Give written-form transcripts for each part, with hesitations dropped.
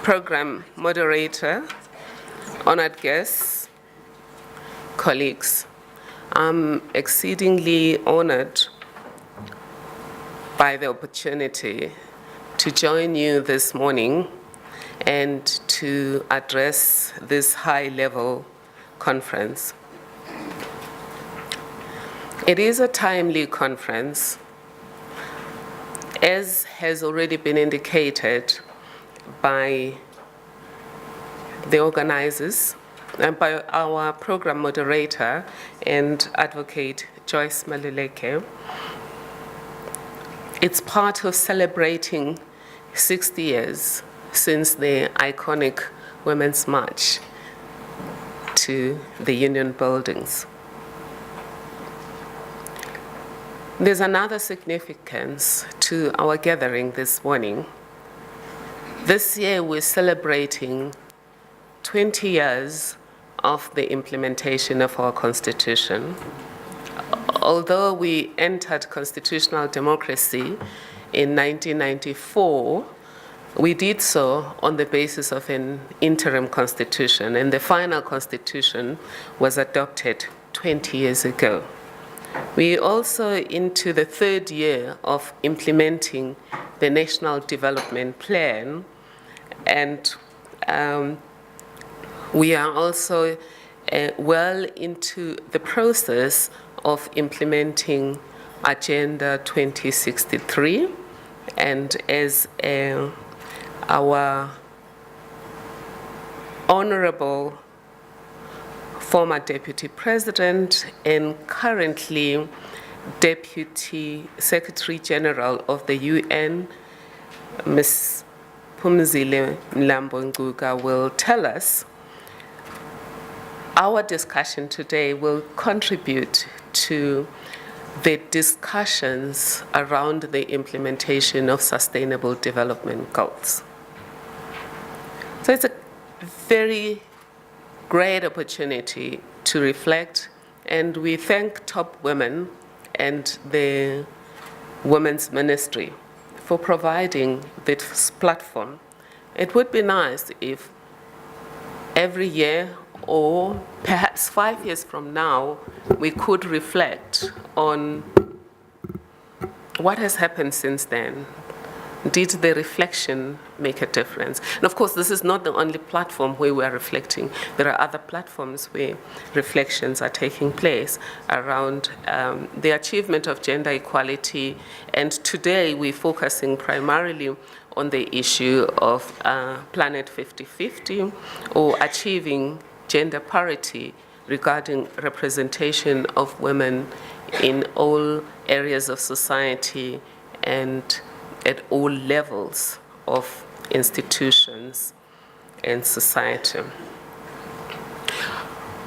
program moderator, honored guests, colleagues, I'm exceedingly honored by the opportunity to join you this morning and to address this high-level conference. It is a timely conference, as has already been indicated by the organizers and by our program moderator and advocate Joyce Maluleke. It's part of celebrating 60 years since the iconic Women's March to the Union buildings. There's another significance to our gathering this morning. This year we're celebrating 20 years of the implementation of our Constitution. Although we entered constitutional democracy in 1994, we did so on the basis of an interim constitution, and the final constitution was adopted 20 years ago. We're also into the third year of implementing the National Development Plan, and we are also well into the process of implementing Agenda 2063, and as our honorable former Deputy President and currently Deputy Secretary General of the UN, Ms. Phumzile Mlambo-Ngcuka, will tell us, our discussion today will contribute to the discussions around the implementation of sustainable development goals. So it's a very great opportunity to reflect, and we thank Top Women and the Women's Ministry for providing this platform. It would be nice if every year, or perhaps 5 years from now, we could reflect on what has happened since then. Did the reflection make a difference? And of course, this is not the only platform where we are reflecting. There are other platforms where reflections are taking place around the achievement of gender equality. And today, we're focusing primarily on the issue of Planet 50/50, or achieving gender parity regarding representation of women in all areas of society and at all levels of institutions and society.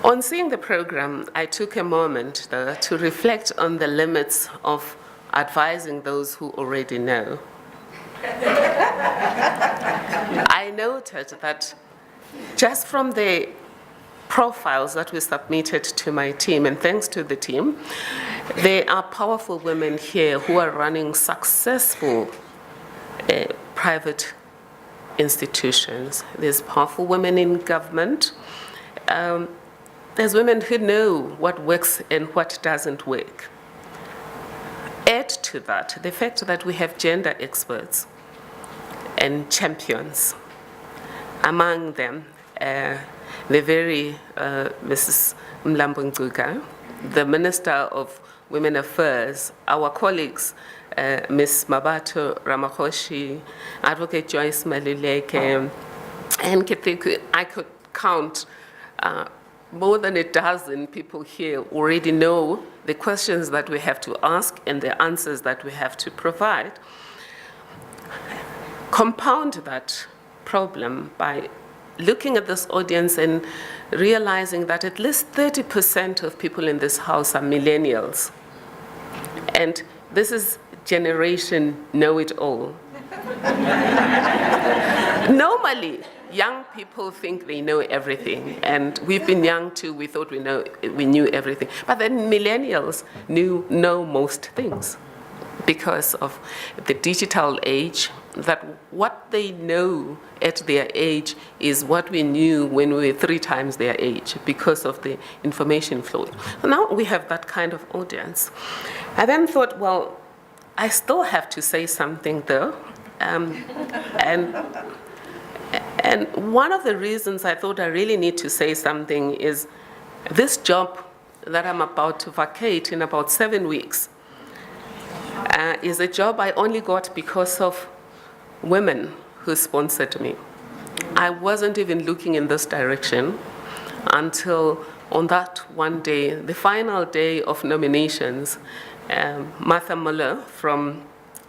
On seeing the program, I took a moment to reflect on the limits of advising those who already know. I noted that just from the profiles that were submitted to my team, and thanks to the team, there are powerful women here who are running successful private institutions. There's powerful women in government. There's women who know what works and what doesn't work. Add to that the fact that we have gender experts and champions. Among them, the very Mrs. Mlambo-Ngcuka, the Minister of Women Affairs, our colleagues, Ms. Mabato Ramakoshi, Advocate Joyce Maluleke, and Kithiku. I could count more than a dozen people here already know the questions that we have to ask and the answers that we have to provide. Compound that problem by looking at this audience and realizing that at least 30% of people in this house are millennials. And this is generation know-it-all. Normally, young people think they know everything, and we've been young too, we thought we knew everything. But then millennials know most things because of the digital age that what they know at their age is what we knew when we were 3 times their age because of the information flow. Now we have that kind of audience. I then thought, well, I still have to say something though. And one of the reasons I thought I really need to say something is this job that I'm about to vacate in about 7 weeks is a job I only got because of women who sponsored me. I wasn't even looking in this direction until on that one day, the final day of nominations, Martha Muller from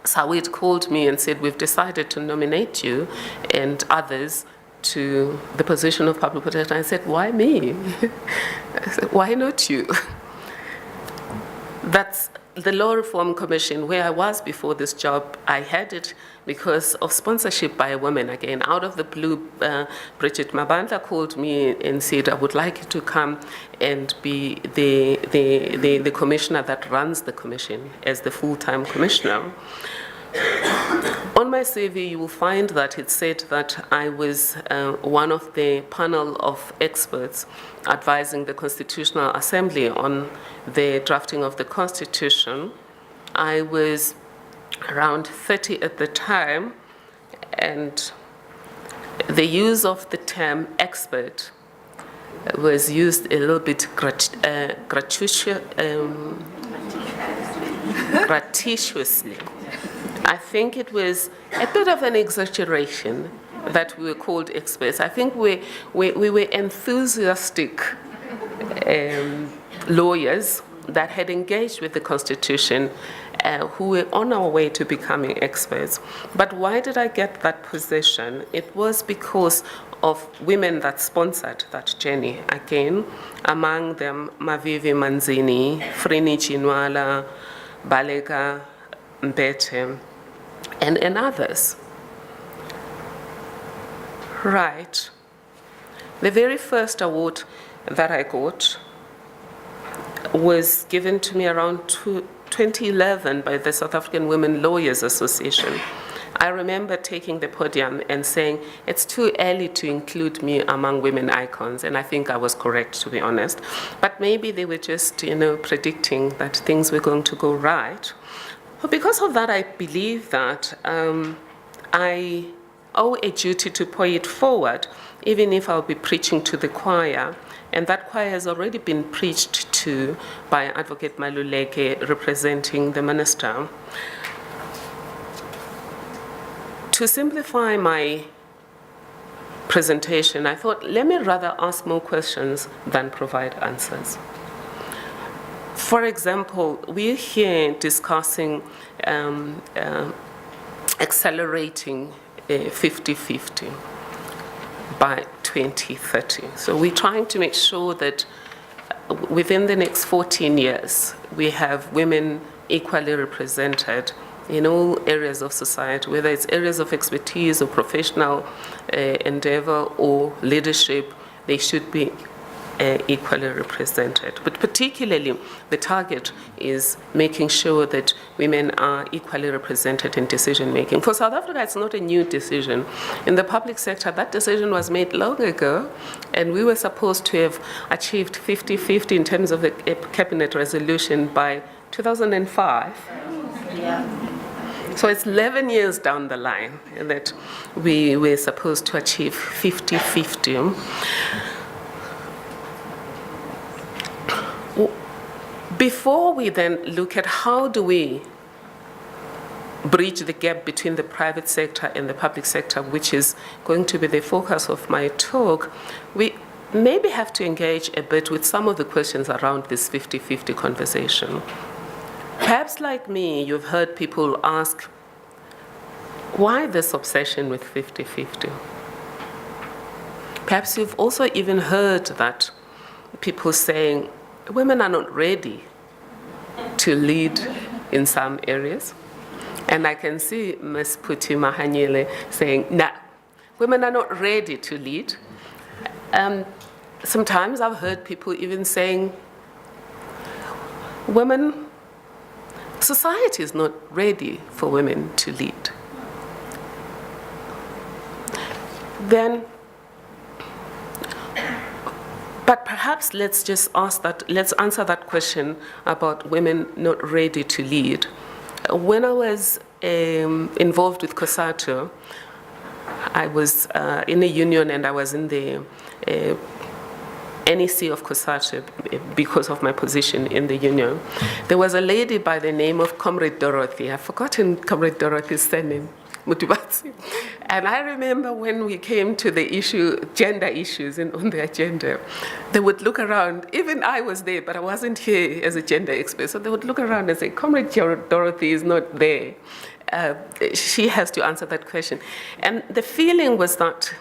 Sawit called me and said, we've decided to nominate you and others to the position of public protector. I said, why me? I said, why not you? That's the Law Reform Commission, where I was before this job. I had it because of sponsorship by a woman. Again, out of the blue, Bridget Mabanda called me and said, I would like you to come and be the commissioner that runs the commission as the full-time commissioner. On my CV, you will find that it said that I was one of the panel of experts advising the Constitutional Assembly on the drafting of the Constitution. I was around 30 at the time, and the use of the term expert was used a little bit gratuitously. I think it was a bit of an exaggeration that we were called experts. I think we were enthusiastic lawyers that had engaged with the Constitution who were on our way to becoming experts. But why did I get that position? It was because of women that sponsored that journey. Again, among them, Mavivi Manzini, Frini Chinwala, Balega Mbete, and others. Right. The very first award that I got was given to me around 2011 by the South African Women Lawyers Association. I remember taking the podium and saying, it's too early to include me among women icons, and I think I was correct, to be honest. But maybe they were just, predicting that things were going to go right. But because of that, I believe that I owe a duty to pay it forward, even if I'll be preaching to the choir. And that choir has already been preached to by Advocate Maluleke, representing the minister. To simplify my presentation, I thought, let me rather ask more questions than provide answers. For example, we're here discussing accelerating 50-50 by 2030. So we're trying to make sure that within the next 14 years, we have women equally represented in all areas of society, whether it's areas of expertise or professional endeavor or leadership, they should be equally represented. But particularly, the target is making sure that women are equally represented in decision-making. For South Africa, it's not a new decision. In the public sector, that decision was made long ago, and we were supposed to have achieved 50-50 in terms of a cabinet resolution by 2005. Yeah. So it's 11 years down the line that we were supposed to achieve 50-50. Before we then look at how do we bridge the gap between the private sector and the public sector, which is going to be the focus of my talk, we maybe have to engage a bit with some of the questions around this 50-50 conversation. Perhaps like me, you've heard people ask, why this obsession with 50-50? Perhaps you've also even heard that people saying, women are not ready to lead in some areas. And I can see Ms. Puti Mahanyele saying, nah, women are not ready to lead. Sometimes I've heard people even saying, society is not ready for women to lead. then, but perhaps let's answer that question about women not ready to lead. When I was involved with COSATU, I was in a union and I was in the NEC of COSATU because of my position in the union. There was a lady by the name of Comrade Dorothy. I've forgotten Comrade Dorothy's surname, Mutibatsi. And I remember when we came to the issue, gender issues on the agenda, they would look around. Even I was there, but I wasn't here as a gender expert. So they would look around and say, Comrade Dorothy is not there. She has to answer that question. And the feeling was that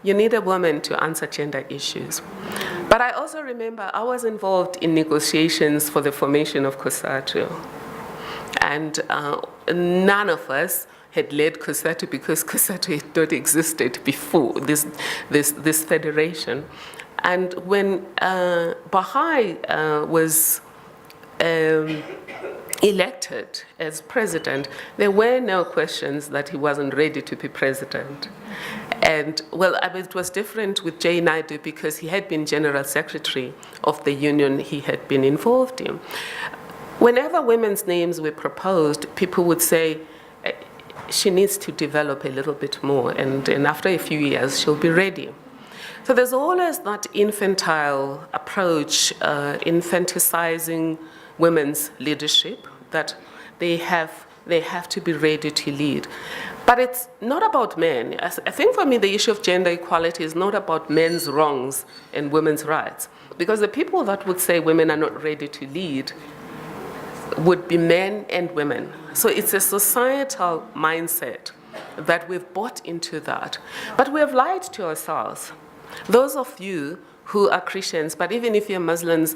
you need a woman to answer gender issues. But I also remember I was involved in negotiations for the formation of COSATU. And none of us had led COSATU because COSATU had not existed before this federation. And when Bahai was elected as president, there were no questions that he wasn't ready to be president. And, well, it was different with Jay Naidu because he had been general secretary of the union he had been involved in. Whenever women's names were proposed, people would say, she needs to develop a little bit more, and after a few years, she'll be ready. So there's always that infantile approach, infanticizing women's leadership, that they have to be ready to lead. But it's not about men. I think for me, the issue of gender equality is not about men's wrongs and women's rights, because the people that would say women are not ready to lead would be men and women. So it's a societal mindset that we've bought into that. But we have lied to ourselves. Those of you who are Christians, but even if you're Muslims,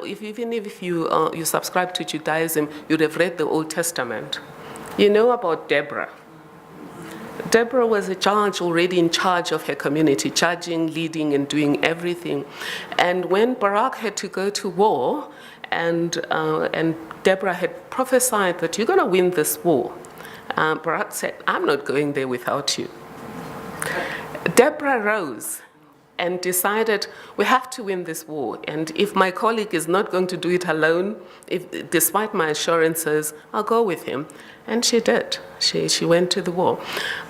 even if you subscribe to Judaism, you'd have read the Old Testament. You know about Deborah. Deborah was a judge already in charge of her community, judging, leading, and doing everything. And when Barak had to go to war, and Deborah had prophesied that you're going to win this war, Barak said, I'm not going there without you. Deborah rose and decided, we have to win this war. And if my colleague is not going to do it alone, despite my assurances, I'll go with him. And she did. She went to the war.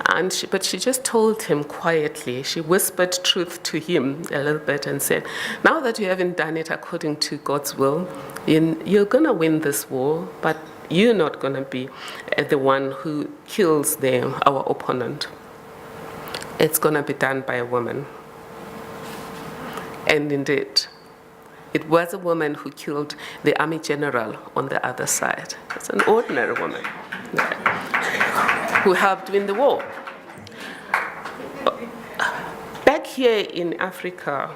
But she just told him quietly. She whispered truth to him a little bit and said, now that you haven't done it according to God's will, you're going to win this war, but you're not going to be the one who kills our opponent. It's going to be done by a woman. And indeed, it was a woman who killed the army general on the other side. It's an ordinary woman who helped win the war. Back here in Africa,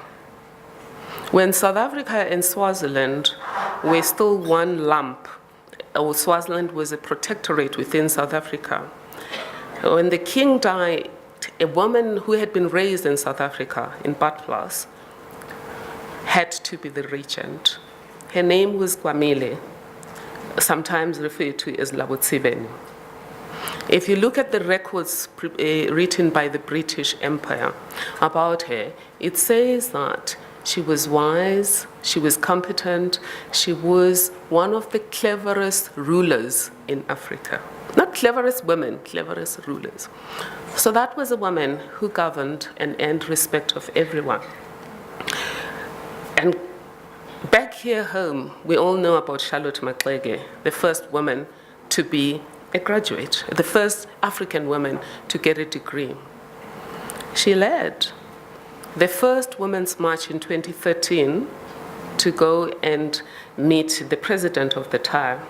when South Africa and Swaziland were still one lump, or Swaziland was a protectorate within South Africa, when the king died, a woman who had been raised in South Africa, in Badplaas, had to be the regent. Her name was Kwamile, sometimes referred to as Labotsibeni. If you look at the records written by the British Empire about her, it says that she was wise, she was competent, she was one of the cleverest rulers in Africa. Not cleverest women, cleverest rulers. So that was a woman who governed and earned respect of everyone. And back here home, we all know about Charlotte Maxeke, the first woman to be a graduate, the first African woman to get a degree. She led the first Women's March in 2013 to go and meet the president of the time.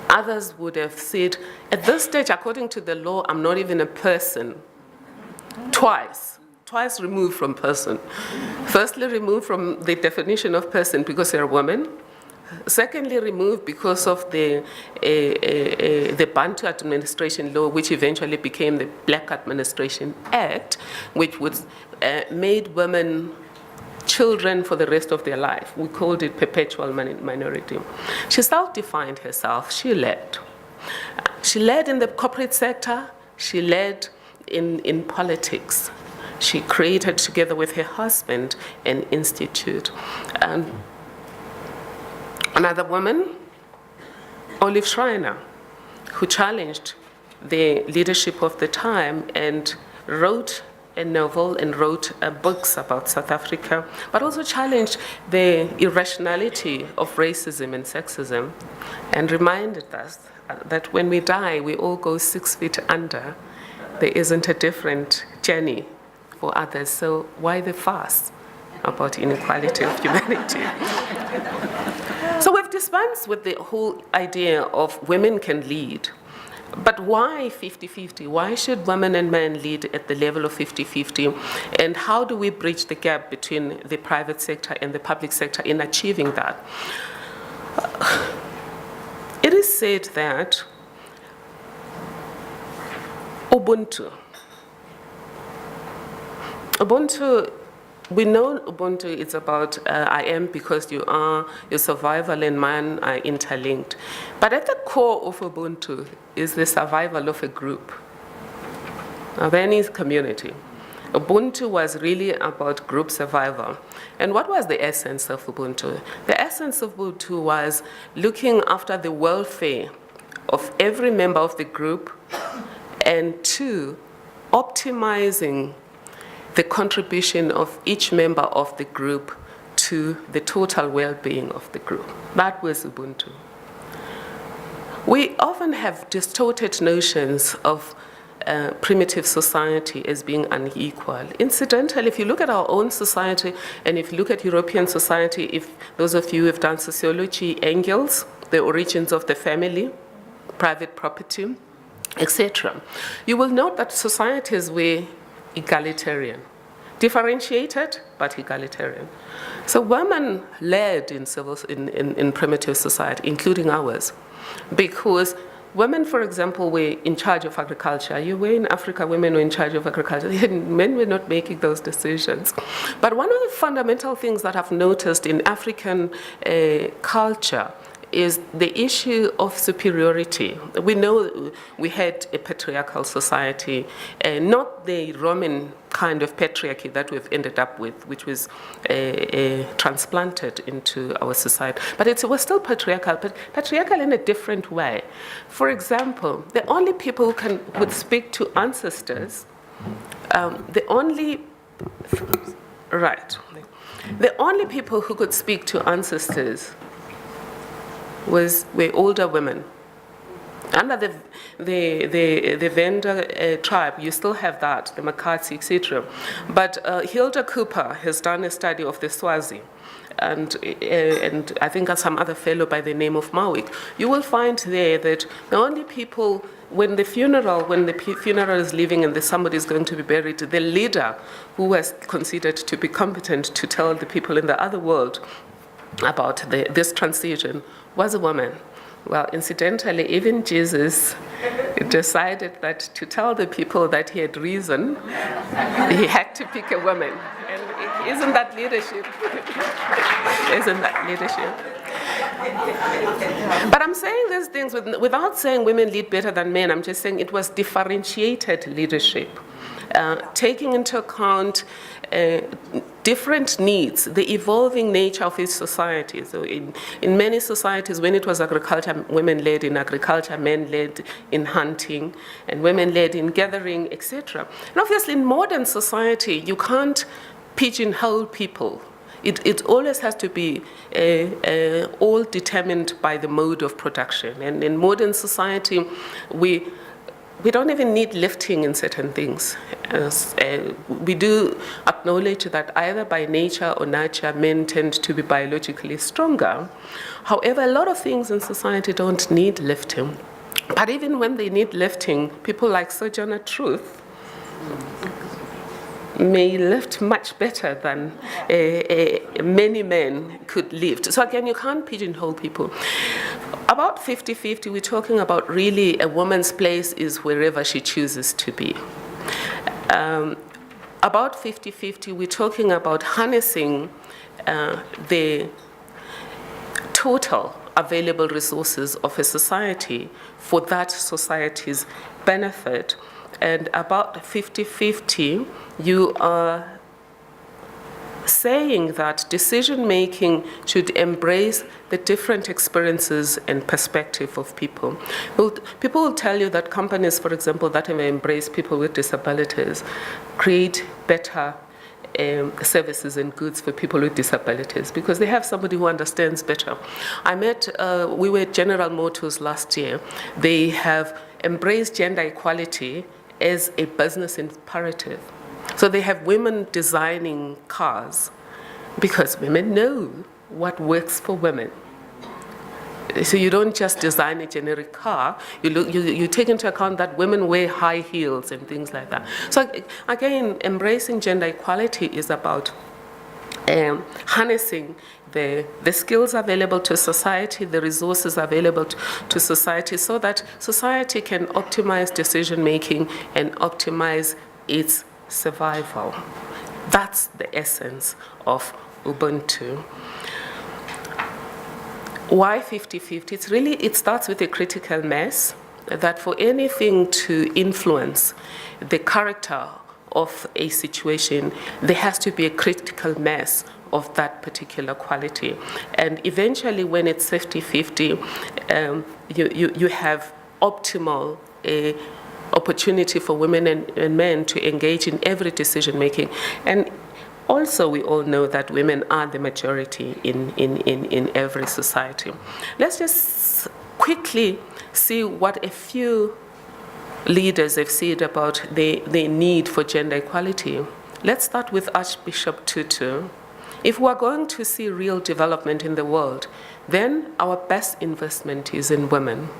Others would have said, at this stage, according to the law, I'm not even a person. Twice removed from person. Firstly, removed from the definition of person because they're a woman. Secondly, removed because of the Bantu Administration Law, which eventually became the Black Administration Act, which was made women children for the rest of their life. We called it perpetual minority. She self-defined herself. She led. She led in the corporate sector. She led in politics. She created, together with her husband, an institute. And another woman, Olive Schreiner, who challenged the leadership of the time and wrote a novel and wrote books about South Africa, but also challenged the irrationality of racism and sexism, and reminded us that when we die, we all go 6 feet under. There isn't a different journey for others, so why the fuss about inequality of humanity? So we've dispensed with the whole idea of women can lead. But why 50-50? Why should women and men lead at the level of 50-50? And how do we bridge the gap between the private sector and the public sector in achieving that? It is said that Ubuntu, we know Ubuntu is about I am because you are, your survival and man are interlinked. But at the core of Ubuntu is the survival of a group, of any community. Ubuntu was really about group survival. And what was the essence of Ubuntu? The essence of Ubuntu was looking after the welfare of every member of the group, and 2, optimizing the contribution of each member of the group to the total well-being of the group. That was Ubuntu. We often have distorted notions of primitive society as being unequal. Incidentally, if you look at our own society, and if you look at European society, if those of you who have done sociology, Engels, the origins of the family, private property, etc., you will note that societies were egalitarian, differentiated but egalitarian. So women led in primitive society, including ours, because women, for example, were in charge of agriculture. You were in Africa, women were in charge of agriculture. Men were not making those decisions. But one of the fundamental things that I've noticed in African culture is the issue of superiority. We know we had a patriarchal society, not the Roman kind of patriarchy that we've ended up with, which was transplanted into our society. But it was still patriarchal, but patriarchal in a different way. For example, the only people who would speak to ancestors, the only people who could speak to ancestors were older women. Under the Venda tribe, you still have that, the Makatsi, etc. But Hilda Cooper has done a study of the Swazi, and I think some other fellow by the name of Mawick. You will find there that the only people, when the funeral is leaving and somebody is going to be buried, the leader who was considered to be competent to tell the people in the other world about this transition was a woman. Well, incidentally, even Jesus decided that to tell the people that he had risen, he had to pick a woman. And isn't that leadership? Isn't that leadership? But I'm saying these things without saying women lead better than men. I'm just saying it was differentiated leadership, taking into account different needs, the evolving nature of each society. So in many societies, when it was agriculture, women led in agriculture, men led in hunting, and women led in gathering, etc. And obviously in modern society, you can't pigeonhole people. It always has to be all determined by the mode of production. And in modern society, we don't even need lifting in certain things. We do acknowledge that either by nature or nurture, men tend to be biologically stronger. However, a lot of things in society don't need lifting. But even when they need lifting, people like Sojourner Truth may lift much better than many men could lift. So again, you can't pigeonhole people. About 50-50, we're talking about really a woman's place is wherever she chooses to be. About 50-50, we're talking about harnessing the total available resources of a society for that society's benefit. and about 50-50, you are saying that decision-making should embrace the different experiences and perspective of people. People will tell you that companies, for example, that have embraced people with disabilities create better services and goods for people with disabilities because they have somebody who understands better. We were at General Motors last year. They have embraced gender equality as a business imperative. So they have women designing cars because women know what works for women. So you don't just design a generic car, you take into account that women wear high heels and things like that. So again, embracing gender equality is about harnessing the skills available to society, the resources available to society, so that society can optimize decision-making and optimize its survival. That's the essence of Ubuntu. Why 50-50? It starts with a critical mass, that for anything to influence the character of a situation, there has to be a critical mass of that particular quality. And eventually, when it's 50-50, you have optimal opportunity for women and men to engage in every decision making. And also, we all know that women are the majority in every society. Let's just quickly see what a few leaders have said about the need for gender equality. Let's start with Archbishop Tutu. If we're going to see real development in the world, then our best investment is in women.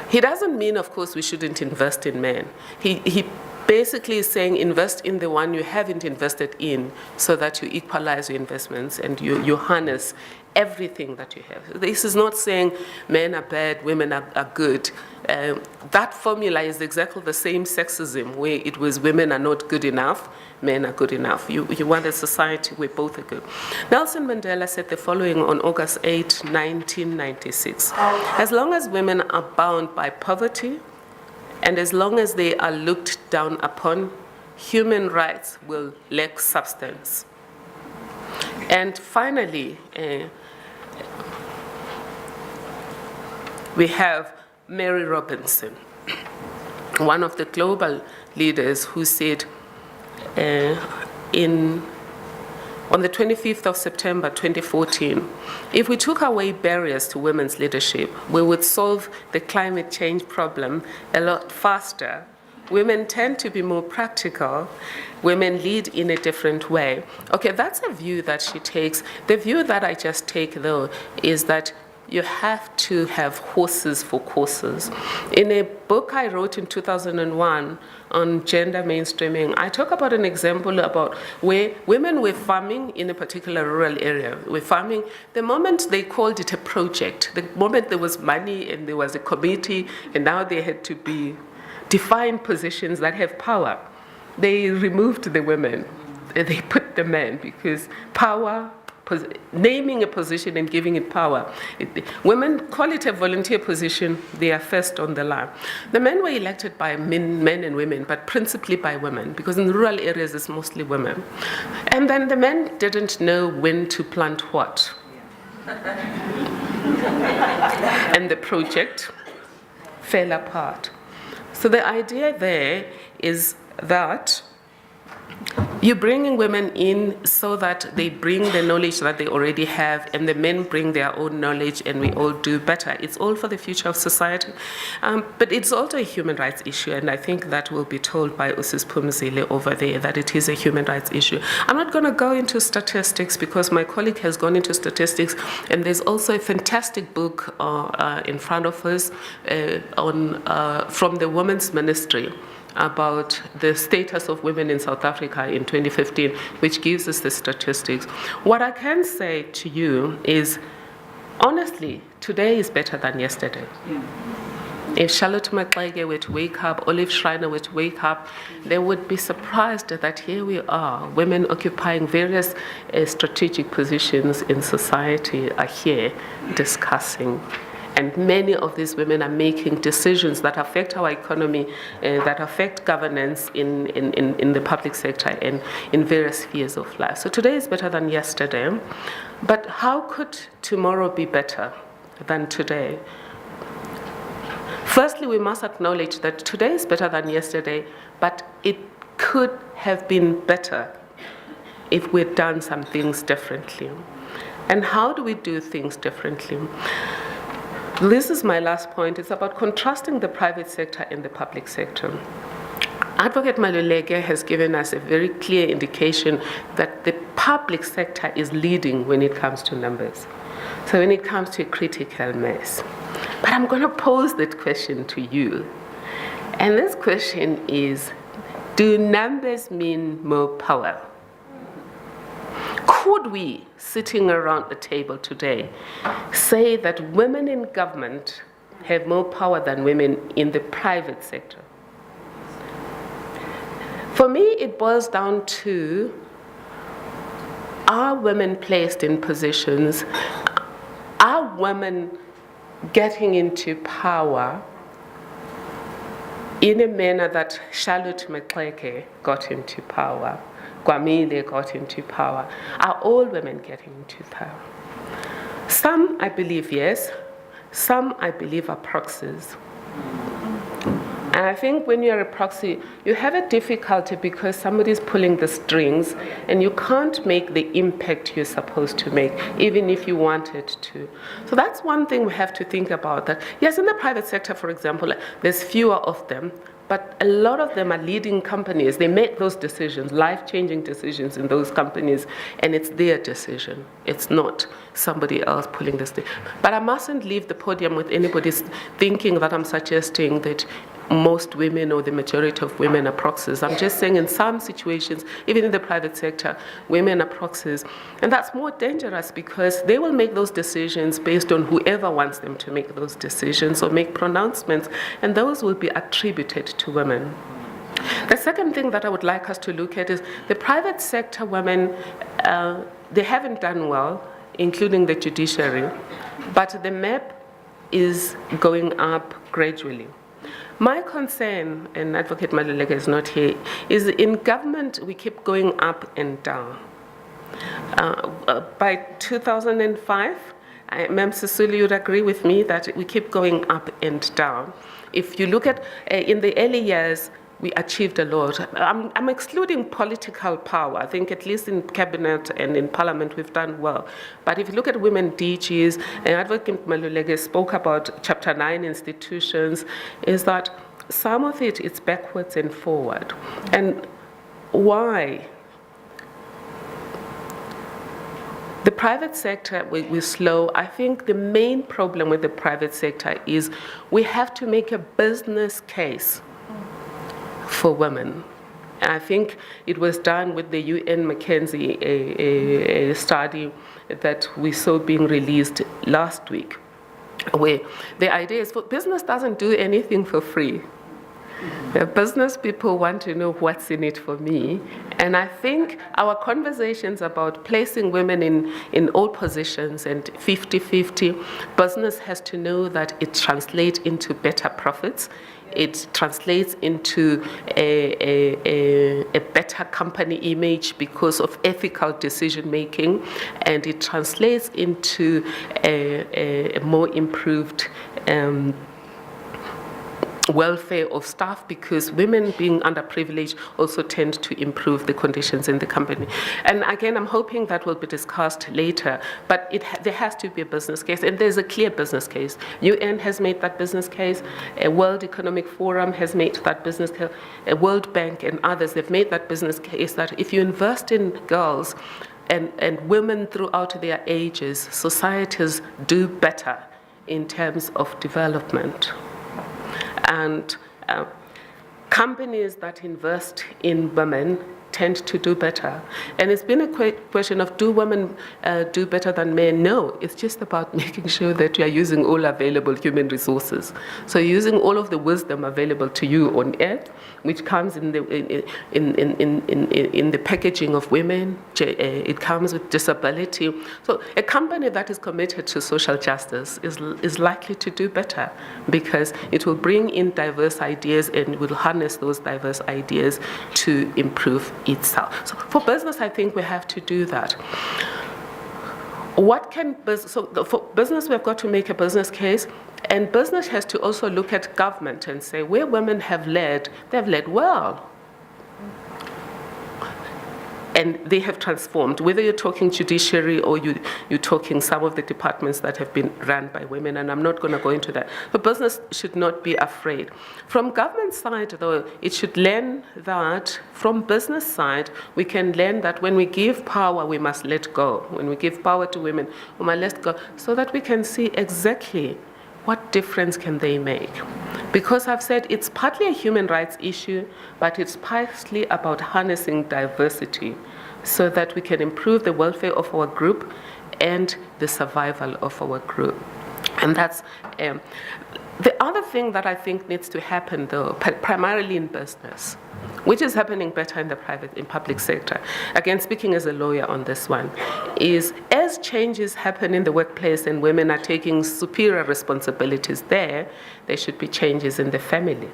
He doesn't mean, of course, we shouldn't invest in men. He basically is saying invest in the one you haven't invested in so that you equalize your investments and you harness everything that you have. This is not saying men are bad, women are good. That formula is exactly the same sexism where it was women are not good enough, men are good enough. You want a society where both are good. Nelson Mandela said the following on August 8, 1996. As long as women are bound by poverty, and as long as they are looked down upon, human rights will lack substance. And finally, we have Mary Robinson, one of the global leaders who said on the 25th of September 2014, if we took away barriers to women's leadership, we would solve the climate change problem a lot faster. Women tend to be more practical. Women lead in a different way. Okay, that's a view that she takes. The view that I just take, though, is that you have to have horses for courses. In a book I wrote in 2001 on gender mainstreaming, I talk about an example about where women were farming in a particular rural area. Were farming the moment they called it a project, the moment there was money and there was a committee, and now they had to be defined positions that have power. They removed the women, they put the men, because power, naming a position and giving it power. Women call it a volunteer position, they are first on the line. The men were elected by men and women, but principally by women, because in the rural areas it's mostly women. And then the men didn't know when to plant what. And the project fell apart. So the idea there is that you're bringing women in so that they bring the knowledge that they already have, and the men bring their own knowledge, and we all do better. It's all for the future of society. But it's also a human rights issue, and I think that will be told by Usis Phumzile over there, that it is a human rights issue. I'm not going to go into statistics because my colleague has gone into statistics, and there's also a fantastic book in front of us from the Women's Ministry about the status of women in South Africa in 2015, which gives us the statistics. What I can say to you is, honestly, today is better than yesterday. If Charlotte Maxeke were to wake up, Olive Schreiner were to wake up, they would be surprised that here we are, women occupying various strategic positions in society are here discussing And many of these women are making decisions that affect our economy, that affect governance in the public sector and in various spheres of life. So today is better than yesterday. But how could tomorrow be better than today? Firstly, we must acknowledge that today is better than yesterday, but it could have been better if we'd done some things differently. And how do we do things differently? This is my last point. It's about contrasting the private sector and the public sector. Advocate Maluleke has given us a very clear indication that the public sector is leading when it comes to numbers. So when it comes to critical mass. But I'm going to pose that question to you. And this question is, do numbers mean more power? Could we, sitting around the table today, say that women in government have more power than women in the private sector? For me, it boils down to, are women placed in positions, are women getting into power in a manner that Charlotte Maxeke got into power, Kwamile got into power? Are all women getting into power? Some, I believe, yes. Some, I believe, are proxies. And I think when you're a proxy, you have a difficulty because somebody's pulling the strings and you can't make the impact you're supposed to make, even if you wanted to. So that's one thing we have to think about. That yes, in the private sector, for example, there's fewer of them, but a lot of them are leading companies. They make those decisions, life-changing decisions in those companies, and it's their decision. It's not somebody else pulling the string. But I mustn't leave the podium with anybody thinking that I'm suggesting that most women or the majority of women are proxies. I'm just saying in some situations, even in the private sector, women are proxies. And that's more dangerous because they will make those decisions based on whoever wants them to make those decisions or make pronouncements, and those will be attributed to women. The second thing that I would like us to look at is the private sector women, they haven't done well, including the judiciary, but the map is going up gradually. My concern, and Advocate Maluleke is not here, is in government we keep going up and down. By 2005, Ma'am Sisulu, you'd agree with me that we keep going up and down. If you look at, in the early years, we achieved a lot. I'm excluding political power. I think at least in cabinet and in parliament we've done well. But if you look at women DGs, and Advocate Maluleke spoke about Chapter 9 institutions, is that some of it is backwards and forward. And why? The private sector, we're slow. I think the main problem with the private sector is we have to make a business case for women. And I think it was done with the UN McKinsey a study that we saw being released last week, where the idea is business doesn't do anything for free. Business people want to know what's in it for me. And I think our conversations about placing women in all positions and 50-50, business has to know that it translates into better profits. It translates into a better company image because of ethical decision making, and it translates into a more improved welfare of staff, because women being underprivileged also tend to improve the conditions in the company. And again, I'm hoping that will be discussed later, but there has to be a business case, and there's a clear business case. UN has made that business case, a World Economic Forum has made that business case, a World Bank and others, they've made that business case that if you invest in girls and women throughout their ages, societies do better in terms of development. And companies that invest in women tend to do better. And it's been a question of, do women do better than men? No, it's just about making sure that you are using all available human resources. So using all of the wisdom available to you on earth, which comes in the packaging of women, it comes with disability. So a company that is committed to social justice is likely to do better, because it will bring in diverse ideas and will harness those diverse ideas to improve itself. So for business, I think we have to do that. For business, we've got to make a business case, and business has to also look at government and say, where women have led, they've led well. And they have transformed, whether you're talking judiciary or you're talking some of the departments that have been run by women, and I'm not going to go into that. But business should not be afraid. From government side, though, it should learn that from business side, we can learn that when we give power, we must let go. When we give power to women, we must let go, so that we can see exactly what difference can they make. Because I've said it's partly a human rights issue, but it's partly about harnessing diversity so that we can improve the welfare of our group and the survival of our group. And that's the other thing that I think needs to happen, though, primarily in business, which is happening better in the public sector. Again, speaking as a lawyer on this one, is as changes happen in the workplace and women are taking superior responsibilities there should be changes in the family.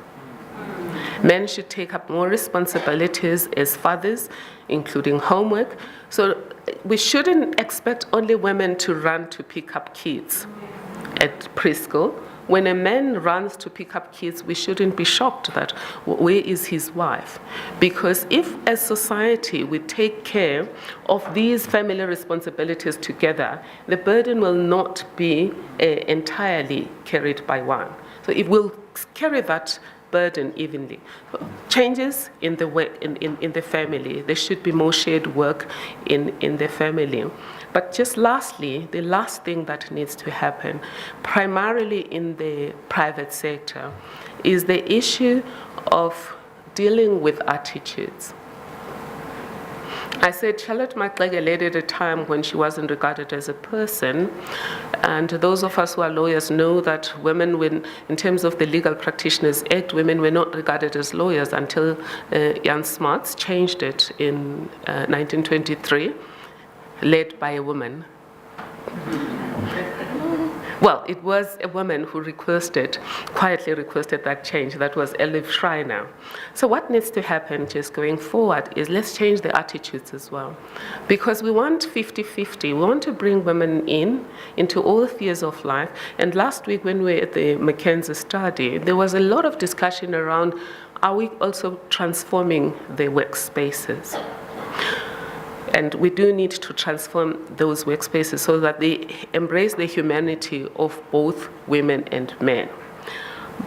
Men should take up more responsibilities as fathers, including homework. So we shouldn't expect only women to run to pick up kids at preschool. When a man runs to pick up kids, we shouldn't be shocked that where is his wife? Because if as society we take care of these family responsibilities together, the burden will not be entirely carried by one. So it will carry that burden evenly. Changes in the family. There should be more shared work in the family. But just lastly, the last thing that needs to happen, primarily in the private sector, is the issue of dealing with attitudes. I said Charlotte Maxeke led at a time when she wasn't regarded as a person, and those of us who are lawyers know that women, in terms of the Legal Practitioners Act, women were not regarded as lawyers until Jan Smuts changed it in 1923, led by a woman. Well, it was a woman who quietly requested that change. That was Elif Schreiner. So what needs to happen just going forward is let's change the attitudes as well. Because we want 50-50. We want to bring women into all spheres of life. And last week when we were at the McKinsey study, there was a lot of discussion around, are we also transforming the workspaces? And we do need to transform those workspaces so that they embrace the humanity of both women and men.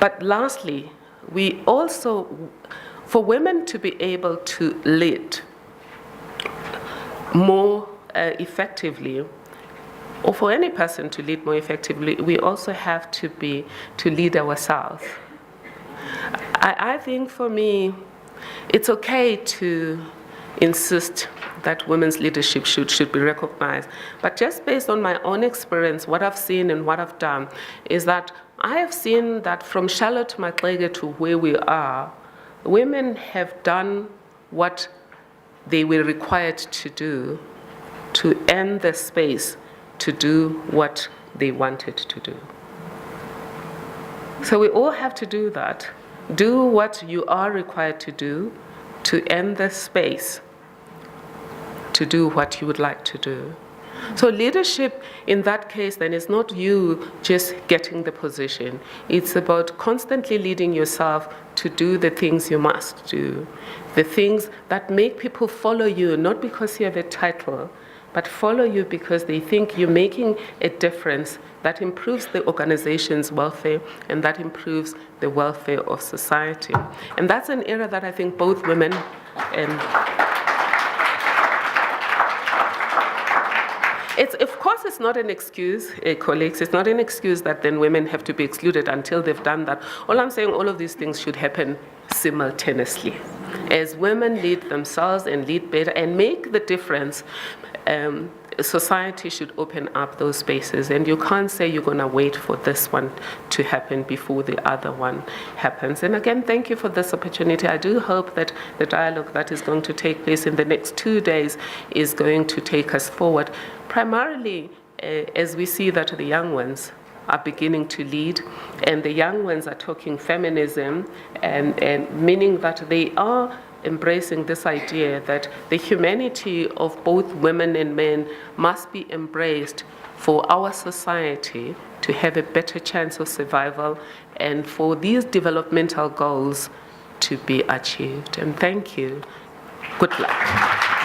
But lastly, we also, for women to be able to lead more effectively, or for any person to lead more effectively, we also have to lead ourselves. I think for me, it's okay to insist that women's leadership should be recognized. But just based on my own experience, what I've seen and what I've done is that I have seen that from Charlotte Maxeke to where we are, women have done what they were required to do to earn the space to do what they wanted to do. So we all have to do that. Do what you are required to do to earn the space to do what you would like to do. So leadership in that case then is not you just getting the position. It's about constantly leading yourself to do the things you must do, the things that make people follow you, not because you have a title, but follow you because they think you're making a difference that improves the organization's welfare and that improves the welfare of society. And that's an area that I think both women and of course, it's not an excuse, colleagues. It's not an excuse that then women have to be excluded until they've done that. All I'm saying, all of these things should happen simultaneously. As women lead themselves and lead better and make the difference, society should open up those spaces, and you can't say you're going to wait for this one to happen before the other one happens. And again, thank you for this opportunity. I do hope that the dialogue that is going to take place in the next 2 days is going to take us forward, primarily as we see that the young ones are beginning to lead, and the young ones are talking feminism, and meaning that they are embracing this idea that the humanity of both women and men must be embraced for our society to have a better chance of survival and for these developmental goals to be achieved. And thank you. Good luck.